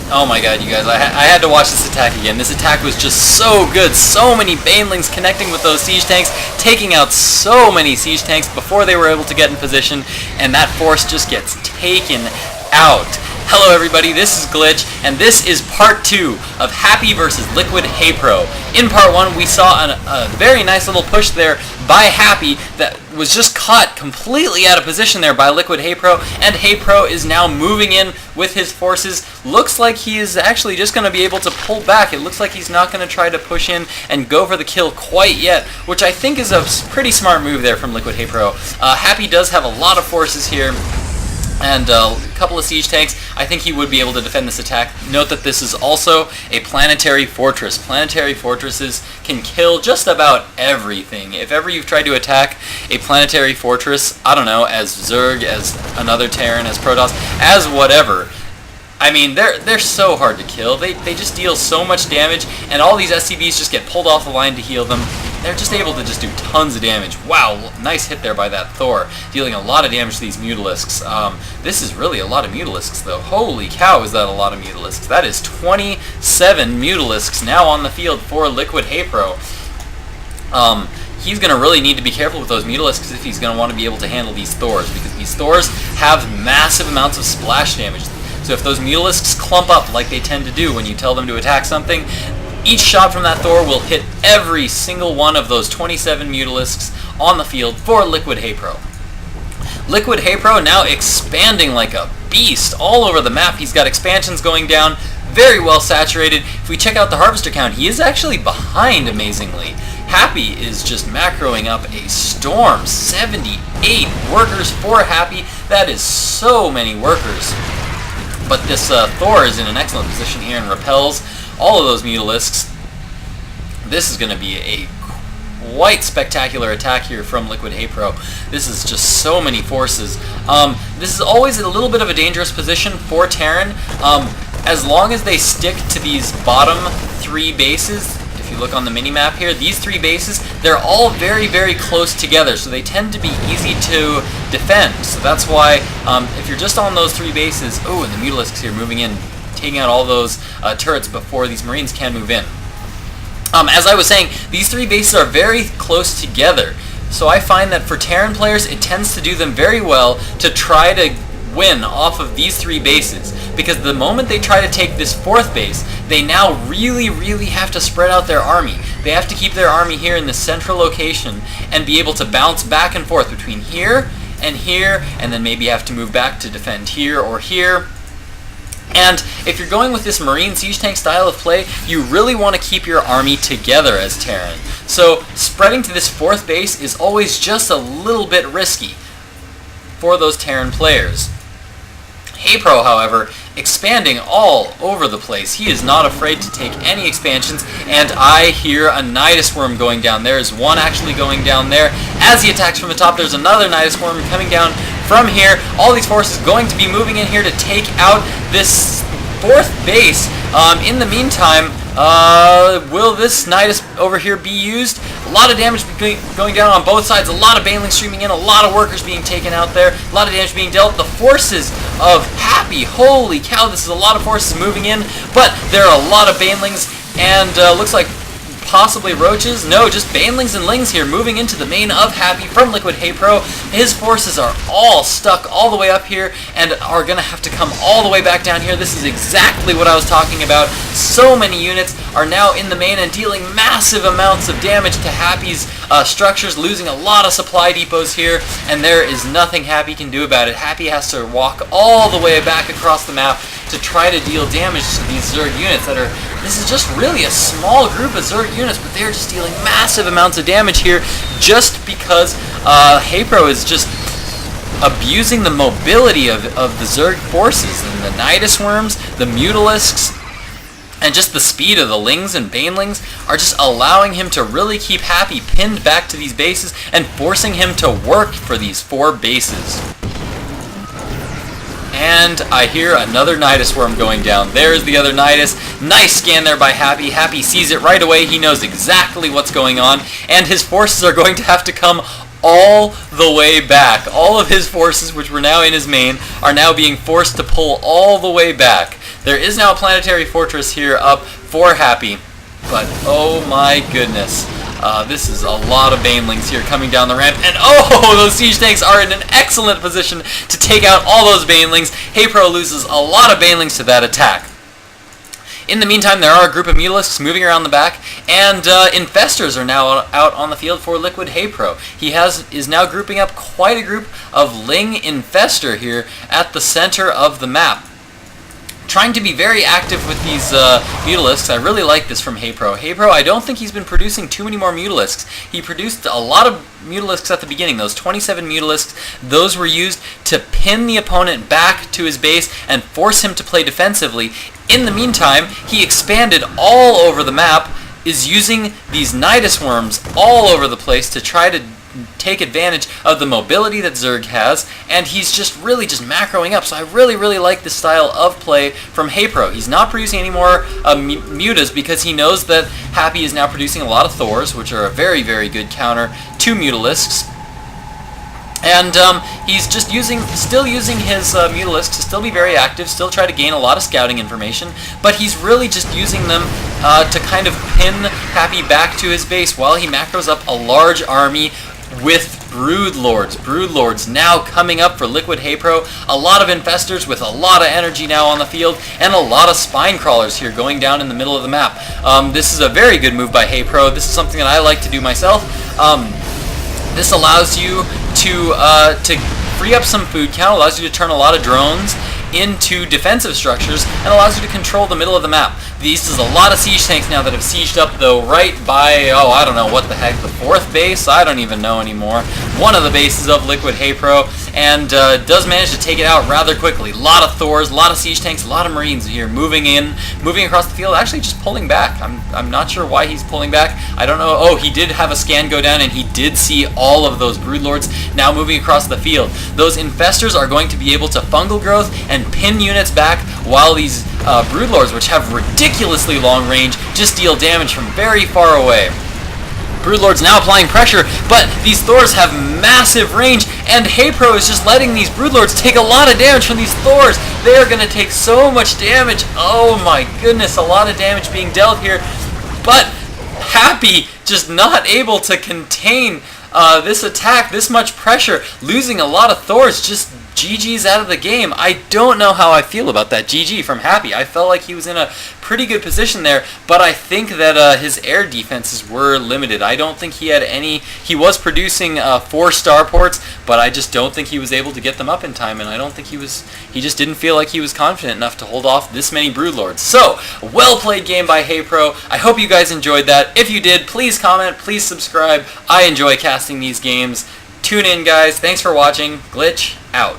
Oh my god, you guys, I had to watch this attack again. This attack was just so good. So many Banelings connecting with those siege tanks, taking out so many siege tanks before they were able to get in position, and that force just gets taken out. Hello everybody, this is Glitch, and this is part 2 of Happy vs. LiquidHayprO. In part 1, we saw a very nice little push there by Happy that was just caught completely out of position there by LiquidHayprO, and HayPro is now moving in with his forces. Looks like he is actually just going to be able to pull back. It looks like he's not going to try to push in and go for the kill quite yet, which I think is a pretty smart move there from LiquidHayprO. Happy does have a lot of forces here, and a couple of siege tanks. I think he would be able to defend this attack. Note that this is also a planetary fortress. Planetary fortresses can kill just about everything. If ever you've tried to attack a planetary fortress, I don't know, as Zerg, as another Terran, as Protoss, as whatever, I mean, they're so hard to kill. They just deal so much damage, and all these SCVs just get pulled off the line to heal them. They're just able to just do tons of damage. Wow, nice hit there by that Thor, dealing a lot of damage to these Mutalisks. This is really a lot of Mutalisks, though. Holy cow, is that a lot of Mutalisks. That is 27 Mutalisks now on the field for LiquidHayprO. He's going to really need to be careful with those Mutalisks if he's going to want to be able to handle these Thors, because these Thors have massive amounts of splash damage. So if those Mutalisks clump up like they tend to do when you tell them to attack something, each shot from that Thor will hit every single one of those 27 Mutalisks on the field for LiquidHayprO. LiquidHayprO now expanding like a beast all over the map. He's got expansions going down, very well saturated. If we check out the Harvester count, he is actually behind amazingly. Happy is just macroing up a storm. 78 workers for Happy. That is so many workers. But this Thor is in an excellent position here and repels all of those Mutalisks. This is going to be a quite spectacular attack here from LiquidHayprO. This is just so many forces. This is always a little bit of a dangerous position for Terran. As long as they stick to these bottom 3 bases, if you look on the mini-map here, these 3 bases, they're all very, very close together, so they tend to be easy to defend. So that's why, if you're just on those 3 bases, oh, and the Mutalisks here moving in, taking out all those turrets before these Marines can move in. As I was saying, these 3 bases are very close together, so I find that for Terran players, it tends to do them very well to try to win off of these 3 bases, because the moment they try to take this 4th base, they now really, really have to spread out their army. They have to keep their army here in the central location and be able to bounce back and forth between here, and then maybe have to move back to defend here or here. And if you're going with this Marine Siege Tank style of play, you really want to keep your army together as Terran. So spreading to this 4th base is always just a little bit risky for those Terran players. HayPro, however, expanding all over the place. He is not afraid to take any expansions, and I hear a Nidus Worm going down. There is one actually going down there. As he attacks from the top, there's another Nidus Worm coming down from here. All these forces going to be moving in here to take out this 4th base. In the meantime, will this Nidus over here be used? A lot of damage going down on both sides, a lot of Banelings streaming in, a lot of workers being taken out there, a lot of damage being dealt. The forces of Happy, holy cow, this is a lot of forces moving in, but there are a lot of Banelings, and looks like possibly roaches. No, just Banelings and Lings here moving into the main of Happy from LiquidHayprO. His forces are all stuck all the way up here and are going to have to come all the way back down here. This is exactly what I was talking about. So many units are now in the main and dealing massive amounts of damage to Happy's structures, losing a lot of supply depots here, and there is nothing Happy can do about it. Happy has to walk all the way back across the map to try to deal damage to these Zerg units that are... This is just really a small group of Zerg units, but they're just dealing massive amounts of damage here just because HayPro is just abusing the mobility of the Zerg forces, and the Nidus Worms, the Mutalisks, and just the speed of the Lings and Banelings are just allowing him to really keep Happy pinned back to these bases and forcing him to work for these 4 bases. And I hear another Nidus Worm going down. There's the other Nidus. Nice scan there by Happy. Happy sees it right away. He knows exactly what's going on. And his forces are going to have to come all the way back. All of his forces, which were now in his main, are now being forced to pull all the way back. There is now a planetary fortress here up for Happy, but oh my goodness. This is a lot of banelings here coming down the ramp, and oh, those siege tanks are in an excellent position to take out all those banelings. HayPro loses a lot of banelings to that attack. In the meantime, there are a group of Mutalisks moving around the back, and Infestors are now out on the field for LiquidHayprO. He is now grouping up quite a group of Ling Infestor here at the center of the map. Trying to be very active with these Mutalisks. I really like this from HayPro. HayPro, I don't think he's been producing too many more Mutalisks. He produced a lot of Mutalisks at the beginning. Those 27 Mutalisks, those were used to pin the opponent back to his base and force him to play defensively. In the meantime, he expanded all over the map, is using these Nidus Worms all over the place to try to take advantage of the mobility that Zerg has, and he's just really just macroing up. So I really like this style of play from HayPro. He's not producing any more Mutas because he knows that Happy is now producing a lot of Thors, which are a very good counter to Mutalisks. And he's just still using his Mutalisks to still be very active, still try to gain a lot of scouting information, but he's really just using them to kind of pin Happy back to his base while he macros up a large army with Broodlords. Broodlords now coming up for LiquidHayprO. A lot of Infestors with a lot of energy now on the field, and a lot of Spine Crawlers here going down in the middle of the map. This is a very good move by HayPro. This is something that I like to do myself. This allows you to free up some food count, allows you to turn a lot of drones into defensive structures, and allows you to control the middle of the map. This is a lot of siege tanks now that have sieged up, though, right by, oh, I don't know what the heck, the 4th base? I don't even know anymore. One of the bases of LiquidHayprO, and does manage to take it out rather quickly. A lot of Thors, a lot of siege tanks, a lot of Marines here moving across the field, actually just pulling back. I'm not sure why he's pulling back. I don't know. Oh, he did have a scan go down, and he did see all of those Broodlords now moving across the field. Those Infestors are going to be able to fungal growth and pin units back, while these Broodlords, which have ridiculously long range, just deal damage from very far away. Broodlords now applying pressure, but these Thors have massive range, and HayPro is just letting these Broodlords take a lot of damage from these Thors. They are going to take so much damage. Oh my goodness, a lot of damage being dealt here, but Happy just not able to contain this attack, this much pressure, losing a lot of Thors, just GG's out of the game. I don't know how I feel about that GG from Happy. I felt like he was in a pretty good position there, but I think that his air defenses were limited. I don't think he had any. He was producing 4 starports, but I just don't think he was able to get them up in time, and I don't think he just didn't feel like he was confident enough to hold off this many Broodlords. So, well played game by HayPro. I hope you guys enjoyed that. If you did, please comment, please subscribe. I enjoy casting these games. Tune in, guys. Thanks for watching. Glitch out.